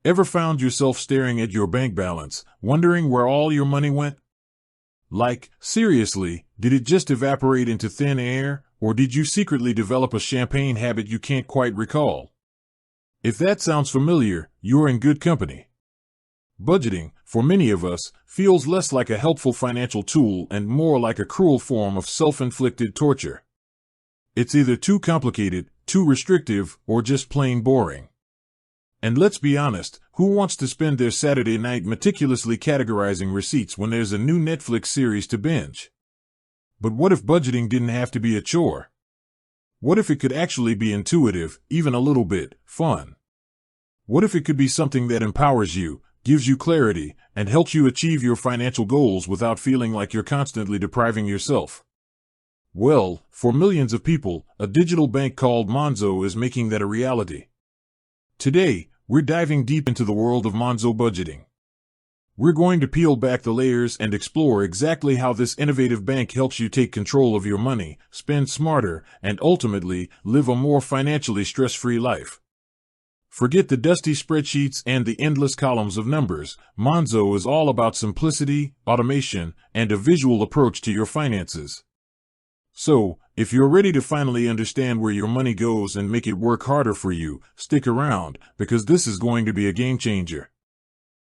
Ever found yourself staring at your bank balance, wondering where all your money went? Like, seriously, did it just evaporate into thin air, or did you secretly develop a champagne habit you can't quite recall? If that sounds familiar, you're in good company. Budgeting, for many of us, feels less like a helpful financial tool and more like a cruel form of self-inflicted torture. It's either too complicated, too restrictive, or just plain boring. And let's be honest, who wants to spend their Saturday night meticulously categorizing receipts when there's a new Netflix series to binge? But what if budgeting didn't have to be a chore? What if it could actually be intuitive, even a little bit fun? What if it could be something that empowers you, gives you clarity, and helps you achieve your financial goals without feeling like you're constantly depriving yourself? Well, for millions of people, a digital bank called Monzo is making that a reality. Today, we're diving deep into the world of Monzo budgeting. We're going to peel back the layers and explore exactly how this innovative bank helps you take control of your money, spend smarter, and ultimately, live a more financially stress-free life. Forget the dusty spreadsheets and the endless columns of numbers. Monzo is all about simplicity, automation, and a visual approach to your finances. So, if you're ready to finally understand where your money goes and make it work harder for you, stick around, because this is going to be a game changer.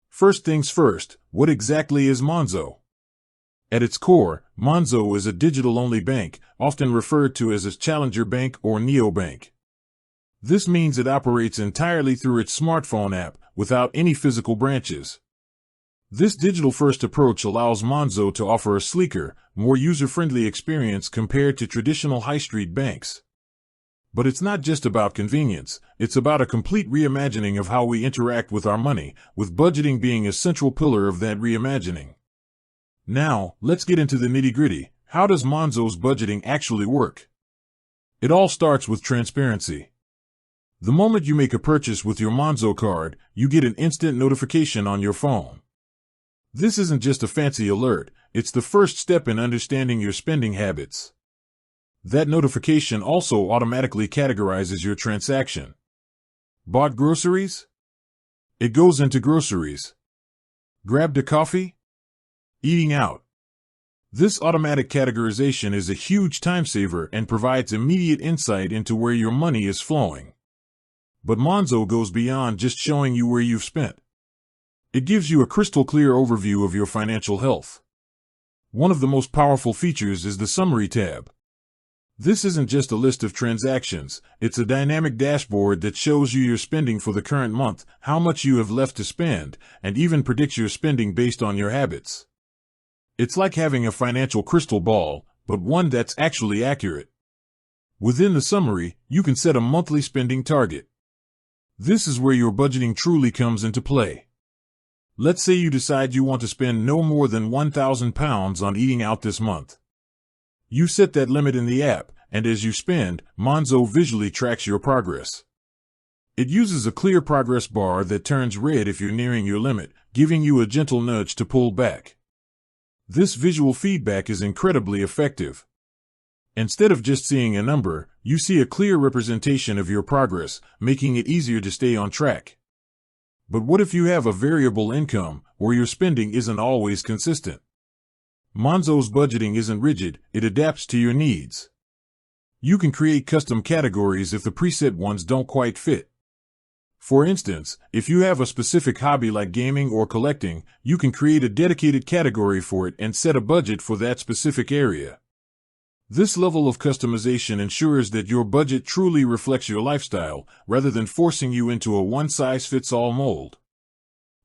First things first, what exactly is Monzo? At its core, Monzo is a digital-only bank, often referred to as a challenger bank or neobank. This means it operates entirely through its smartphone app, without any physical branches. This digital-first approach allows Monzo to offer a sleeker, more user-friendly experience compared to traditional high-street banks. But it's not just about convenience, it's about a complete reimagining of how we interact with our money, with budgeting being a central pillar of that reimagining. Now, let's get into the nitty-gritty. How does Monzo's budgeting actually work? It all starts with transparency. The moment you make a purchase with your Monzo card, you get an instant notification on your phone. This isn't just a fancy alert, it's the first step in understanding your spending habits. That notification also automatically categorizes your transaction. Bought groceries? It goes into groceries. Grabbed a coffee? Eating out. This automatic categorization is a huge time saver and provides immediate insight into where your money is flowing. But Monzo goes beyond just showing you where you've spent. It gives you a crystal clear overview of your financial health. One of the most powerful features is the Summary tab. This isn't just a list of transactions, it's a dynamic dashboard that shows you your spending for the current month, how much you have left to spend, and even predicts your spending based on your habits. It's like having a financial crystal ball, but one that's actually accurate. Within the summary, you can set a monthly spending target. This is where your budgeting truly comes into play. Let's say you decide you want to spend no more than £1,000 on eating out this month. You set that limit in the app, and as you spend, Monzo visually tracks your progress. It uses a clear progress bar that turns red if you're nearing your limit, giving you a gentle nudge to pull back. This visual feedback is incredibly effective. Instead of just seeing a number, you see a clear representation of your progress, making it easier to stay on track. But what if you have a variable income, or your spending isn't always consistent? Monzo's budgeting isn't rigid, it adapts to your needs. You can create custom categories if the preset ones don't quite fit. For instance, if you have a specific hobby like gaming or collecting, you can create a dedicated category for it and set a budget for that specific area. This level of customization ensures that your budget truly reflects your lifestyle, rather than forcing you into a one-size-fits-all mold.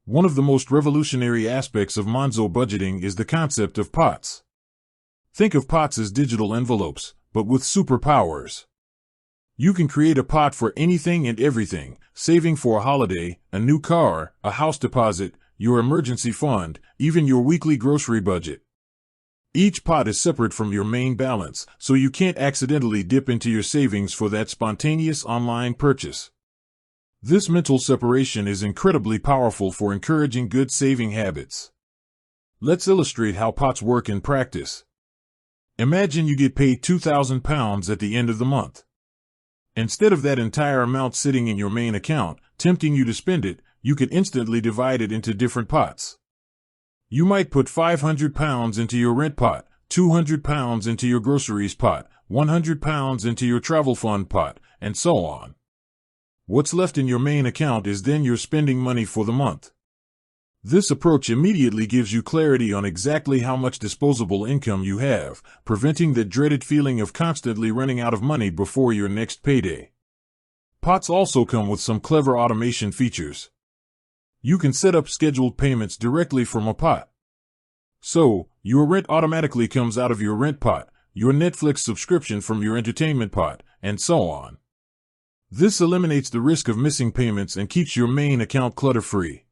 One of the most revolutionary aspects of Monzo budgeting is the concept of pots. Think of pots as digital envelopes, but with superpowers. You can create a pot for anything and everything, saving for a holiday, a new car, a house deposit, your emergency fund, even your weekly grocery budget. Each pot is separate from your main balance, so you can't accidentally dip into your savings for that spontaneous online purchase. This mental separation is incredibly powerful for encouraging good saving habits. Let's illustrate how pots work in practice. Imagine you get paid £2,000 at the end of the month. Instead of that entire amount sitting in your main account, tempting you to spend it, you can instantly divide it into different pots. You might put £500 into your rent pot, £200 into your groceries pot, £100 into your travel fund pot, and so on. What's left in your main account is then your spending money for the month. This approach immediately gives you clarity on exactly how much disposable income you have, preventing that dreaded feeling of constantly running out of money before your next payday. Pots also come with some clever automation features. You can set up scheduled payments directly from a pot. So, your rent automatically comes out of your rent pot, your Netflix subscription from your entertainment pot, and so on. This eliminates the risk of missing payments and keeps your main account clutter-free.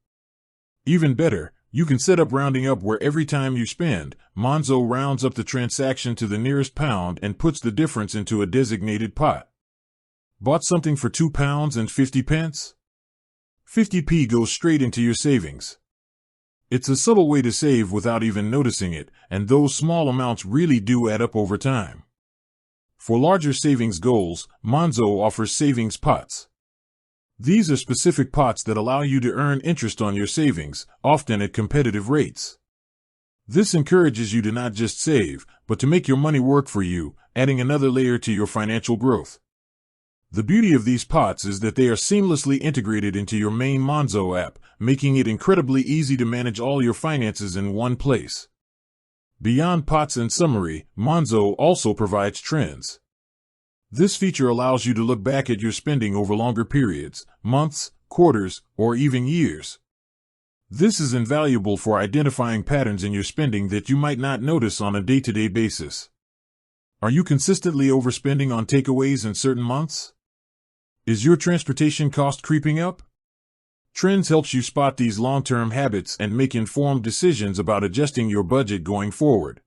Even better, you can set up rounding up where every time you spend, Monzo rounds up the transaction to the nearest pound and puts the difference into a designated pot. Bought something for £2.50? 50p goes straight into your savings. It's a subtle way to save without even noticing it, and those small amounts really do add up over time. For larger savings goals, Monzo offers savings pots. These are specific pots that allow you to earn interest on your savings, often at competitive rates. This encourages you to not just save, but to make your money work for you, adding another layer to your financial growth. The beauty of these pots is that they are seamlessly integrated into your main Monzo app, making it incredibly easy to manage all your finances in one place. Beyond pots and summary, Monzo also provides trends. This feature allows you to look back at your spending over longer periods, months, quarters, or even years. This is invaluable for identifying patterns in your spending that you might not notice on a day-to-day basis. Are you consistently overspending on takeaways in certain months? Is your transportation cost creeping up? Trends helps you spot these long-term habits and make informed decisions about adjusting your budget going forward.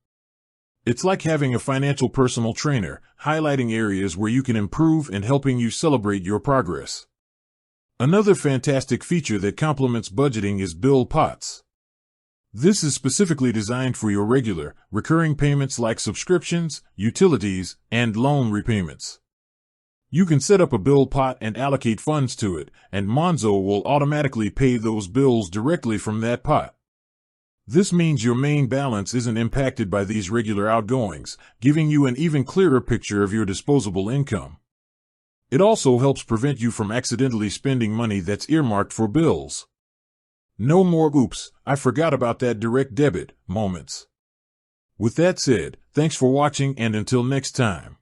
It's like having a financial personal trainer, highlighting areas where you can improve and helping you celebrate your progress. Another fantastic feature that complements budgeting is bill pots. This is specifically designed for your regular, recurring payments like subscriptions, utilities, and loan repayments. You can set up a bill pot and allocate funds to it, and Monzo will automatically pay those bills directly from that pot. This means your main balance isn't impacted by these regular outgoings, giving you an even clearer picture of your disposable income. It also helps prevent you from accidentally spending money that's earmarked for bills. No more "oops, I forgot about that direct debit" moments. With that said, thanks for watching, and until next time.